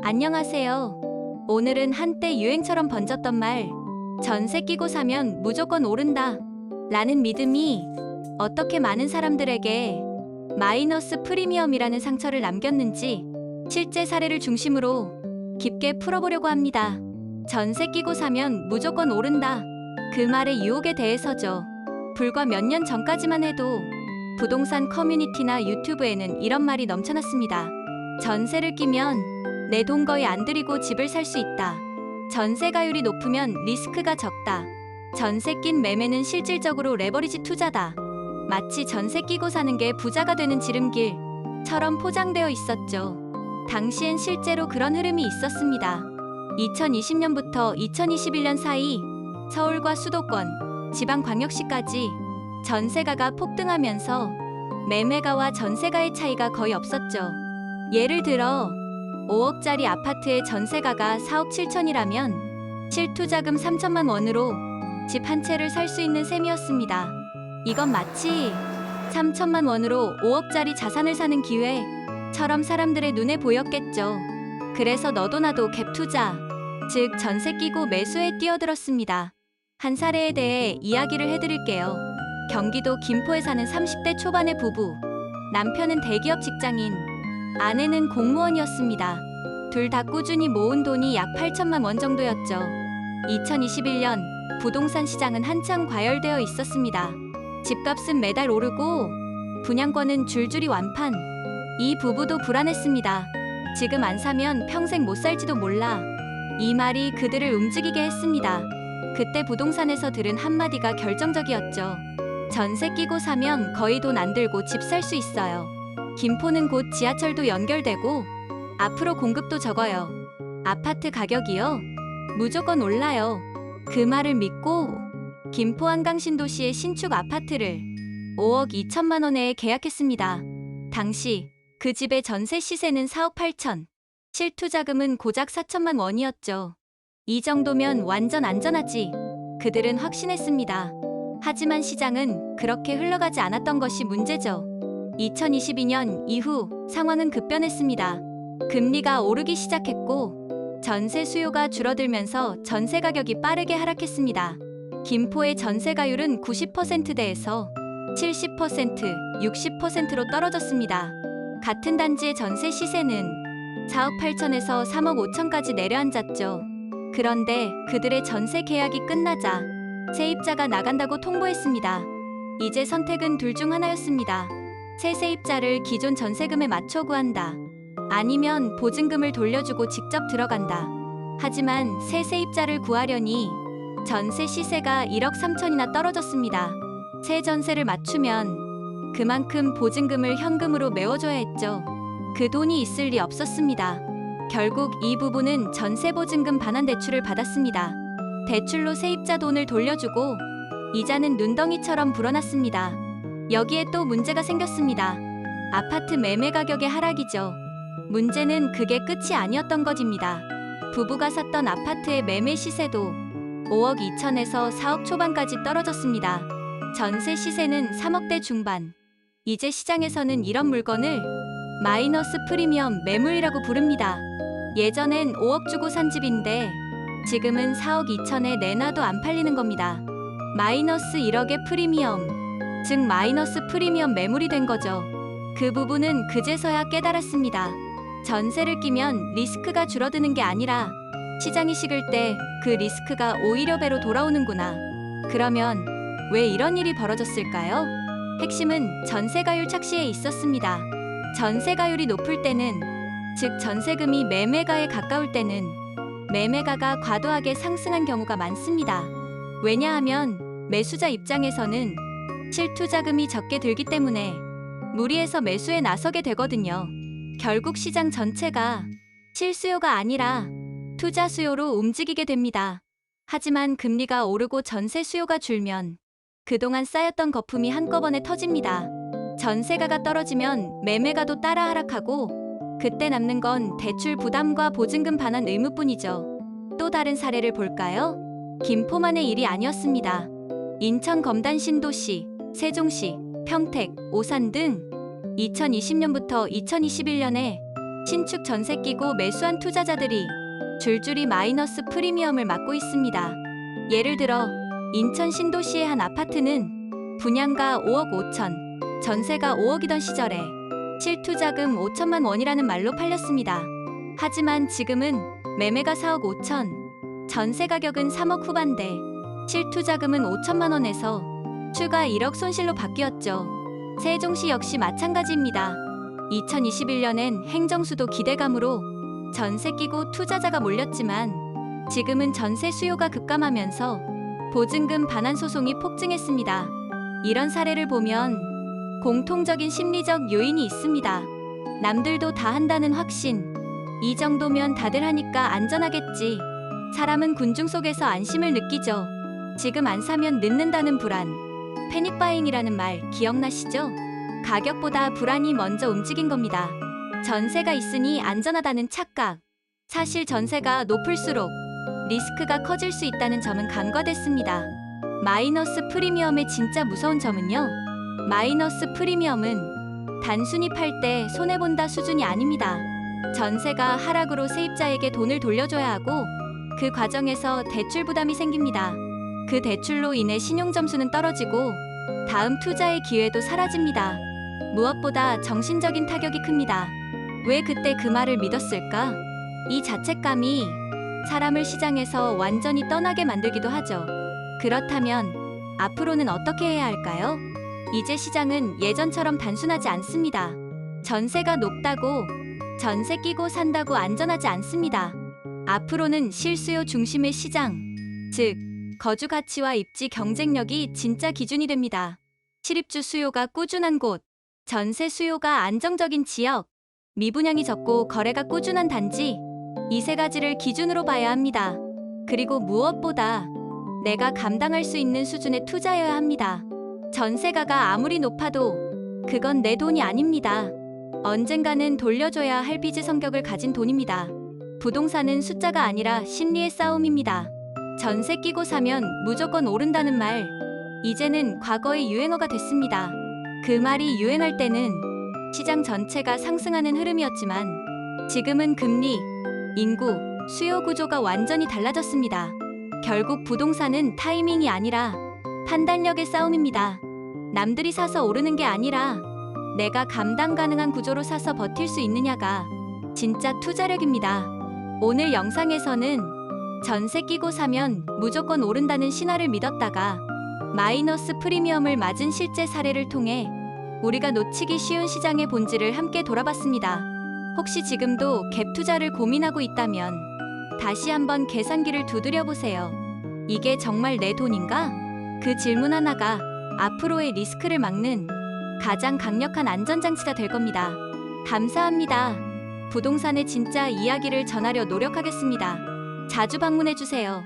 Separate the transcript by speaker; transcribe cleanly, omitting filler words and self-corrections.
Speaker 1: 안녕하세요. 오늘은 한때 유행처럼 번졌던 말, 전세 끼고 사면 무조건 오른다 라는 믿음이 어떻게 많은 사람들에게 마이너스 프리미엄이라는 상처를 남겼는지 실제 사례를 중심으로 깊게 풀어보려고 합니다. 전세 끼고 사면 무조건 오른다. 그 말의 유혹에 대해서죠. 불과 몇 년 전까지만 해도 부동산 커뮤니티나 유튜브에는 이런 말이 넘쳐났습니다. 전세를 끼면 내 돈 거의 안 들이고 집을 살 수 있다. 전세가율이 높으면 리스크가 적다. 전세 낀 매매는 실질적으로 레버리지 투자다. 마치 전세 끼고 사는 게 부자가 되는 지름길처럼 포장되어 있었죠. 당시엔 실제로 그런 흐름이 있었습니다. 2020년부터 2021년 사이 서울과 수도권, 지방광역시까지 전세가가 폭등하면서 매매가와 전세가의 차이가 거의 없었죠. 예를 들어 5억짜리 아파트의 전세가가 4억 7천이라면 실투자금 3천만 원으로 집 한 채를 살 수 있는 셈이었습니다. 이건 마치 3천만 원으로 5억짜리 자산을 사는 기회처럼 사람들의 눈에 보였겠죠. 그래서 너도 나도 갭 투자, 즉 전세 끼고 매수에 뛰어들었습니다. 한 사례에 대해 이야기를 해드릴게요. 경기도 김포에 사는 30대 초반의 부부. 남편은 대기업 직장인, 아내는 공무원이었습니다. 둘 다 꾸준히 모은 돈이 약 8천만 원 정도였죠. 2021년 부동산 시장은 한참 과열되어 있었습니다. 집값은 매달 오르고 분양권은 줄줄이 완판. 이 부부도 불안했습니다. 지금 안 사면 평생 못 살지도 몰라. 이 말이 그들을 움직이게 했습니다. 그때 부동산에서 들은 한마디가 결정적이었죠. 전세 끼고 사면 거의 돈 안 들고 집 살 수 있어요. 김포는 곧 지하철도 연결되고 앞으로 공급도 적어요. 아파트 가격이요? 무조건 올라요. 그 말을 믿고 김포 한강 신도시의 신축 아파트를 5억 2천만 원에 계약했습니다. 당시 그 집의 전세 시세는 4억 8천, 실투자금은 고작 4천만 원이었죠. 이 정도면 완전 안전하지. 그들은 확신했습니다. 하지만 시장은 그렇게 흘러가지 않았던 것이 문제죠. 2022년 이후 상황은 급변했습니다. 금리가 오르기 시작했고 전세 수요가 줄어들면서 전세 가격이 빠르게 하락했습니다. 김포의 전세가율은 90%대에서 70%, 60%로 떨어졌습니다. 같은 단지의 전세 시세는 4억 8천에서 3억 5천까지 내려앉았죠. 그런데 그들의 전세 계약이 끝나자 세입자가 나간다고 통보했습니다. 이제 선택은 둘 중 하나였습니다. 새 세입자를 기존 전세금에 맞춰 구한다. 아니면 보증금을 돌려주고 직접 들어간다. 하지만 새 세입자를 구하려니 전세 시세가 1억 3천이나 떨어졌습니다. 새 전세를 맞추면 그만큼 보증금을 현금으로 메워줘야 했죠. 그 돈이 있을 리 없었습니다. 결국 이 부부는 전세보증금 반환대출을 받았습니다. 대출로 세입자 돈을 돌려주고 이자는 눈덩이처럼 불어났습니다. 여기에 또 문제가 생겼습니다. 아파트 매매 가격의 하락이죠. 문제는 그게 끝이 아니었던 것입니다. 부부가 샀던 아파트의 매매 시세도 5억 2천에서 4억 초반까지 떨어졌습니다. 전세 시세는 3억대 중반. 이제 시장에서는 이런 물건을 마이너스 프리미엄 매물이라고 부릅니다. 예전엔 5억 주고 산 집인데 지금은 4억 2천에 내놔도 안 팔리는 겁니다. 마이너스 1억의 프리미엄, 즉 마이너스 프리미엄 매물이 된 거죠. 그 부분은 그제서야 깨달았습니다. 전세를 끼면 리스크가 줄어드는 게 아니라 시장이 식을 때 그 리스크가 오히려 배로 돌아오는구나. 그러면 왜 이런 일이 벌어졌을까요? 핵심은 전세가율 착시에 있었습니다. 전세가율이 높을 때는, 즉 전세금이 매매가에 가까울 때는 매매가가 과도하게 상승한 경우가 많습니다. 왜냐하면 매수자 입장에서는 실투자금이 적게 들기 때문에 무리해서 매수에 나서게 되거든요. 결국 시장 전체가 실수요가 아니라 투자 수요로 움직이게 됩니다. 하지만 금리가 오르고 전세 수요가 줄면 그동안 쌓였던 거품이 한꺼번에 터집니다. 전세가가 떨어지면 매매가도 따라 하락하고 그때 남는 건 대출 부담과 보증금 반환 의무뿐이죠. 또 다른 사례를 볼까요? 김포만의 일이 아니었습니다. 인천 검단 신도시, 세종시, 평택, 오산 등 2020년부터 2021년에 신축 전세 끼고 매수한 투자자들이 줄줄이 마이너스 프리미엄을 맞고 있습니다. 예를 들어 인천 신도시의 한 아파트는 분양가 5억 5천, 전세가 5억이던 시절에 실투자금 5천만 원이라는 말로 팔렸습니다. 하지만 지금은 매매가 4억 5천, 전세 가격은 3억 후반대, 실투자금은 5천만 원에서 추가 1억 손실로 바뀌었죠. 세종시 역시 마찬가지입니다. 2021년엔 행정수도 기대감으로 전세 끼고 투자자가 몰렸지만 지금은 전세 수요가 급감하면서 보증금 반환 소송이 폭증했습니다. 이런 사례를 보면 공통적인 심리적 요인이 있습니다. 남들도 다 한다는 확신. 이 정도면 다들 하니까 안전하겠지. 사람은 군중 속에서 안심을 느끼죠. 지금 안 사면 늦는다는 불안. 패닉바잉이라는 말 기억나시죠? 가격보다 불안이 먼저 움직인 겁니다. 전세가 있으니 안전하다는 착각. 사실 전세가 높을수록 리스크가 커질 수 있다는 점은 간과됐습니다. 마이너스 프리미엄의 진짜 무서운 점은요. 마이너스 프리미엄은 단순히 팔 때 손해본다 수준이 아닙니다. 전세가 하락으로 세입자에게 돈을 돌려줘야 하고 그 과정에서 대출 부담이 생깁니다. 그 대출로 인해 신용점수는 떨어지고 다음 투자의 기회도 사라집니다. 무엇보다 정신적인 타격이 큽니다. 왜 그때 그 말을 믿었을까? 이 자책감이 사람을 시장에서 완전히 떠나게 만들기도 하죠. 그렇다면 앞으로는 어떻게 해야 할까요? 이제 시장은 예전처럼 단순하지 않습니다. 전세가 높다고 전세 끼고 산다고 안전하지 않습니다. 앞으로는 실수요 중심의 시장, 즉 거주 가치와 입지 경쟁력이 진짜 기준이 됩니다. 실입주 수요가 꾸준한 곳, 전세 수요가 안정적인 지역, 미분양이 적고 거래가 꾸준한 단지, 이 세 가지를 기준으로 봐야 합니다. 그리고 무엇보다 내가 감당할 수 있는 수준의 투자여야 합니다. 전세가가 아무리 높아도 그건 내 돈이 아닙니다. 언젠가는 돌려줘야 할 빚의 성격을 가진 돈입니다. 부동산은 숫자가 아니라 심리의 싸움입니다. 전세 끼고 사면 무조건 오른다는 말, 이제는 과거의 유행어가 됐습니다. 그 말이 유행할 때는 시장 전체가 상승하는 흐름이었지만 지금은 금리, 인구, 수요 구조가 완전히 달라졌습니다. 결국 부동산은 타이밍이 아니라 판단력의 싸움입니다. 남들이 사서 오르는 게 아니라 내가 감당 가능한 구조로 사서 버틸 수 있느냐가 진짜 투자력입니다. 오늘 영상에서는 전세 끼고 사면 무조건 오른다는 신화를 믿었다가 마이너스 프리미엄을 맞은 실제 사례를 통해 우리가 놓치기 쉬운 시장의 본질을 함께 돌아봤습니다. 혹시 지금도 갭 투자를 고민하고 있다면 다시 한번 계산기를 두드려 보세요. 이게 정말 내 돈인가? 그 질문 하나가 앞으로의 리스크를 막는 가장 강력한 안전장치가 될 겁니다. 감사합니다. 부동산의 진짜 이야기를 전하려 노력하겠습니다. 자주 방문해 주세요.